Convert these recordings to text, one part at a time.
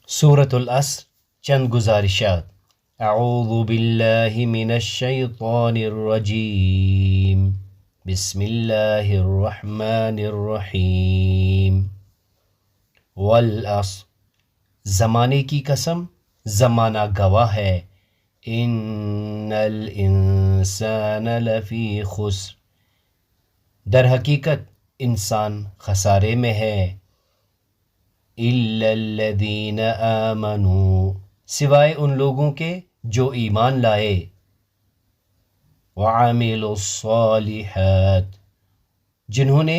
سورۃ العصر چند گزارشات۔ اعوذ باللہ من الشیطان الرجیم، بسم اللہ الرحمن الرحیم۔ والعصر، زمانے کی قسم، زمانہ گواہ ہے۔ ان الانسان لفی خسر، در حقیقت انسان خسارے میں ہے۔ الا الذین آمنوا، سوائے ان لوگوں کے جو ایمان لائے۔ وعملوا الصالحات، جنہوں نے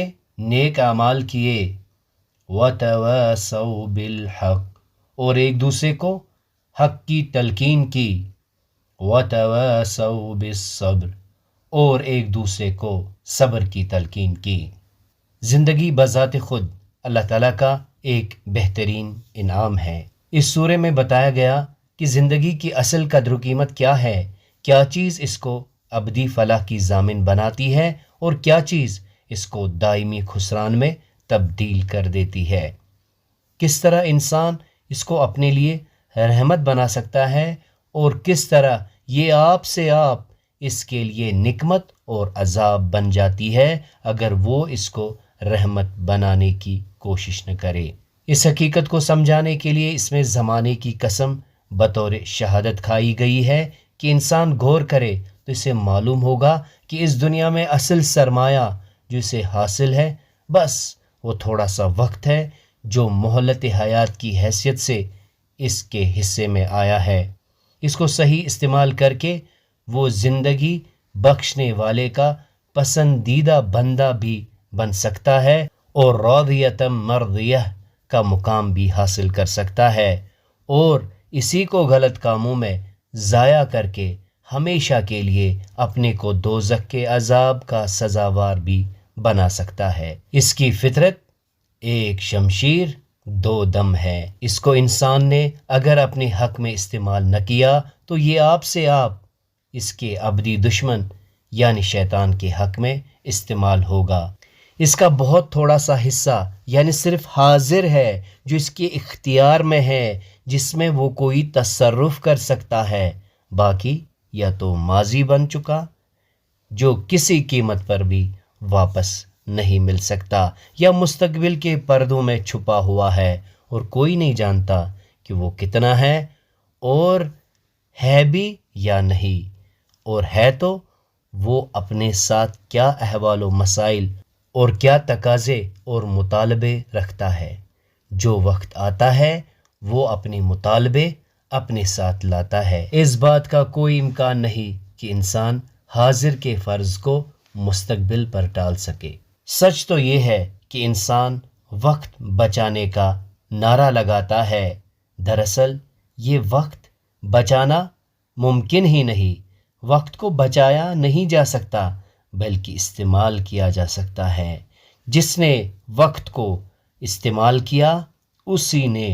نیک اعمال کیے۔ وتواصوا بالحق، اور ایک دوسرے کو حق کی تلقین کی۔ وتواصوا بالصبر، اور ایک دوسرے کو صبر کی تلقین کی۔ زندگی بذات خود اللہ تعالیٰ کا ایک بہترین انعام ہے۔ اس سورے میں بتایا گیا کہ زندگی کی اصل قدر و قیمت کیا ہے، کیا چیز اس کو ابدی فلاح کی ضامن بناتی ہے اور کیا چیز اس کو دائمی خسران میں تبدیل کر دیتی ہے۔ کس طرح انسان اس کو اپنے لیے رحمت بنا سکتا ہے اور کس طرح یہ آپ سے آپ اس کے لیے نقمت اور عذاب بن جاتی ہے اگر وہ اس کو رحمت بنانے کی کوشش نہ کرے۔ اس حقیقت کو سمجھانے کے لیے اس میں زمانے کی قسم بطور شہادت کھائی گئی ہے کہ انسان غور کرے تو اسے معلوم ہوگا کہ اس دنیا میں اصل سرمایہ جو اسے حاصل ہے بس وہ تھوڑا سا وقت ہے جو مہلت حیات کی حیثیت سے اس کے حصے میں آیا ہے۔ اس کو صحیح استعمال کر کے وہ زندگی بخشنے والے کا پسندیدہ بندہ بھی بن سکتا ہے اور راضیۃ مرضیہ کا مقام بھی حاصل کر سکتا ہے، اور اسی کو غلط کاموں میں ضائع کر کے ہمیشہ کے لیے اپنے کو دوزخ کے عذاب کا سزاوار بھی بنا سکتا ہے۔ اس کی فطرت ایک شمشیر دو دم ہے۔ اس کو انسان نے اگر اپنے حق میں استعمال نہ کیا تو یہ آپ سے آپ اس کے ابدی دشمن یعنی شیطان کے حق میں استعمال ہوگا۔ اس کا بہت تھوڑا سا حصہ یعنی صرف حاضر ہے جو اس کے اختیار میں ہے، جس میں وہ کوئی تصرف کر سکتا ہے، باقی یا تو ماضی بن چکا جو کسی قیمت پر بھی واپس نہیں مل سکتا، یا مستقبل کے پردوں میں چھپا ہوا ہے اور کوئی نہیں جانتا کہ وہ کتنا ہے اور ہے بھی یا نہیں، اور ہے تو وہ اپنے ساتھ کیا احوال و مسائل اور کیا تقاضے اور مطالبے رکھتا ہے۔ جو وقت آتا ہے وہ اپنے مطالبے اپنے ساتھ لاتا ہے۔ اس بات کا کوئی امکان نہیں کہ انسان حاضر کے فرض کو مستقبل پر ٹال سکے۔ سچ تو یہ ہے کہ انسان وقت بچانے کا نعرہ لگاتا ہے، دراصل یہ وقت بچانا ممکن ہی نہیں۔ وقت کو بچایا نہیں جا سکتا بلکہ استعمال کیا جا سکتا ہے۔ جس نے وقت کو استعمال کیا اسی نے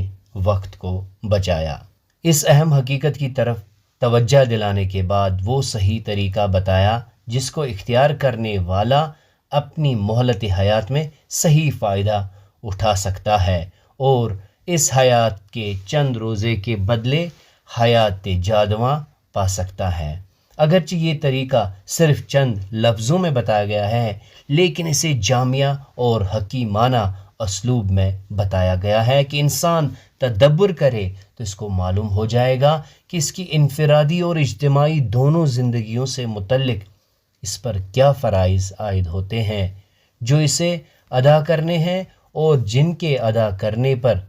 وقت کو بچایا۔ اس اہم حقیقت کی طرف توجہ دلانے کے بعد وہ صحیح طریقہ بتایا جس کو اختیار کرنے والا اپنی مہلت حیات میں صحیح فائدہ اٹھا سکتا ہے اور اس حیات کے چند روزے کے بدلے حیات جاوداں پا سکتا ہے۔ اگرچہ یہ طریقہ صرف چند لفظوں میں بتایا گیا ہے لیکن اسے جامعہ اور حکیمانہ اسلوب میں بتایا گیا ہے کہ انسان تدبر کرے تو اس کو معلوم ہو جائے گا کہ اس کی انفرادی اور اجتماعی دونوں زندگیوں سے متعلق اس پر کیا فرائض عائد ہوتے ہیں جو اسے ادا کرنے ہیں اور جن کے ادا کرنے پر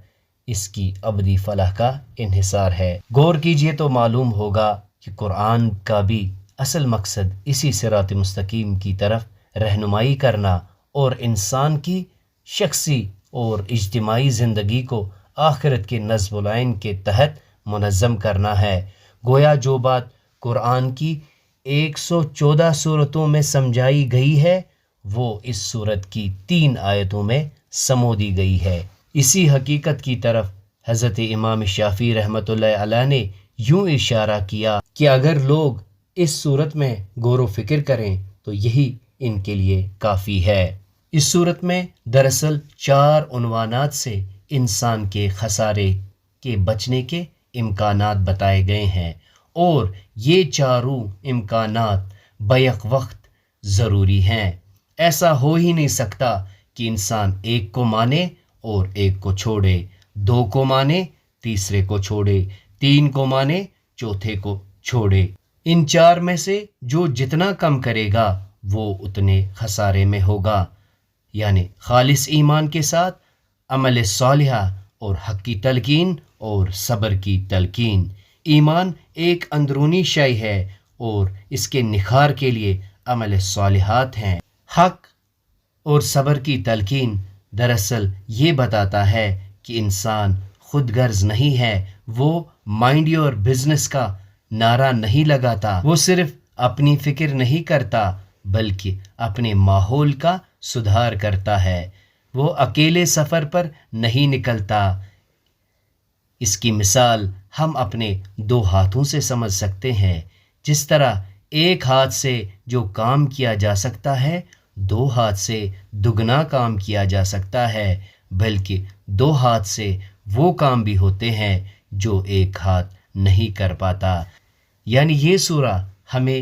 اس کی ابدی فلاح کا انحصار ہے۔ غور کیجئے تو معلوم ہوگا کہ قرآن کا بھی اصل مقصد اسی صراط مستقیم کی طرف رہنمائی کرنا اور انسان کی شخصی اور اجتماعی زندگی کو آخرت کے نظم العین کے تحت منظم کرنا ہے۔ گویا جو بات قرآن کی 114 صورتوں میں سمجھائی گئی ہے وہ اس صورت کی 3 آیتوں میں سمو دی گئی ہے۔ اسی حقیقت کی طرف حضرت امام شافعی رحمۃ اللہ علیہ نے یوں اشارہ کیا کہ اگر لوگ اس صورت میں غور و فکر کریں تو یہی ان کے لیے کافی ہے۔ اس صورت میں دراصل 4 عنوانات سے انسان کے خسارے کے بچنے کے امکانات بتائے گئے ہیں، اور یہ چاروں امکانات بیک وقت ضروری ہیں۔ ایسا ہو ہی نہیں سکتا کہ انسان ایک کو مانے اور ایک کو چھوڑے، دو کو مانے تیسرے کو چھوڑے، تین کو مانے چوتھے کو چھوڑے۔ ان چار میں سے جو جتنا کم کرے گا وہ اتنے خسارے میں ہوگا، یعنی خالص ایمان کے ساتھ عمل صالحہ اور حق کی تلقین اور صبر کی تلقین۔ ایمان ایک اندرونی شے ہے اور اس کے نکھار کے لیے عمل صالحات ہیں۔ حق اور صبر کی تلقین دراصل یہ بتاتا ہے کہ انسان خود غرض نہیں ہے، وہ مائنڈ یور بزنس کا نعرہ نہیں لگاتا، وہ صرف اپنی فکر نہیں کرتا بلکہ اپنے ماحول کا سدھار کرتا ہے، وہ اکیلے سفر پر نہیں نکلتا۔ اس کی مثال ہم اپنے دو ہاتھوں سے سمجھ سکتے ہیں۔ جس طرح ایک ہاتھ سے جو کام کیا جا سکتا ہے، دو ہاتھ سے دگنا کام کیا جا سکتا ہے، بلکہ دو ہاتھ سے وہ کام بھی ہوتے ہیں جو ایک ہاتھ نہیں کر پاتا۔ یعنی یہ سورہ ہمیں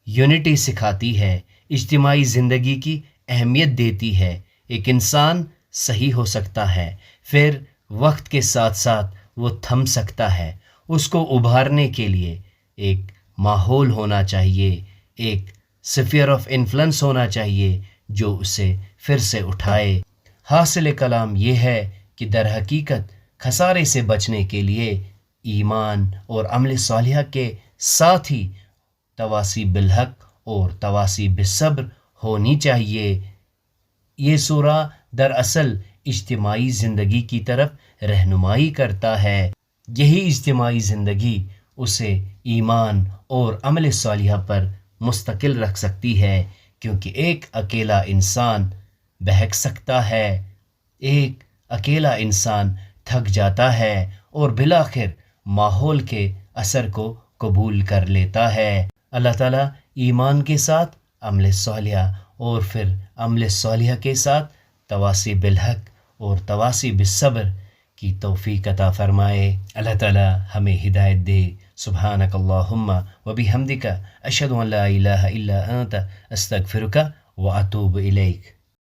یونٹی سکھاتی ہے، اجتماعی زندگی کی اہمیت دیتی ہے۔ ایک انسان صحیح ہو سکتا ہے، پھر وقت کے ساتھ ساتھ وہ تھم سکتا ہے۔ اس کو ابھارنے کے لیے ایک ماحول ہونا چاہیے، ایک سفیر آف انفلوئنس ہونا چاہیے جو اسے پھر سے اٹھائے۔ حاصل کلام یہ ہے کہ در حقیقت خسارے سے بچنے کے لیے ایمان اور عمل صالحہ کے ساتھ ہی تواصی بالحق اور تواصی بالصبر ہونی چاہیے۔ یہ سورہ دراصل اجتماعی زندگی کی طرف رہنمائی کرتا ہے۔ یہی اجتماعی زندگی اسے ایمان اور عمل صالحہ پر مستقل رکھ سکتی ہے، کیونکہ ایک اکیلا انسان بہک سکتا ہے، ایک اکیلا انسان تھک جاتا ہے اور بالآخر ماحول کے اثر کو قبول کر لیتا ہے۔ اللہ تعالیٰ ایمان کے ساتھ عمل صالحہ اور پھر عمل صالحہ کے ساتھ تواصی بالحق اور تواصی بالصبر کی توفیق عطا فرمائے۔ اللہ تعالیٰ ہمیں ہدایت دے۔ سبحانک اللہم و بحمدک اشہد ان لا الہ الا انت استغفرک و اتوب الیک۔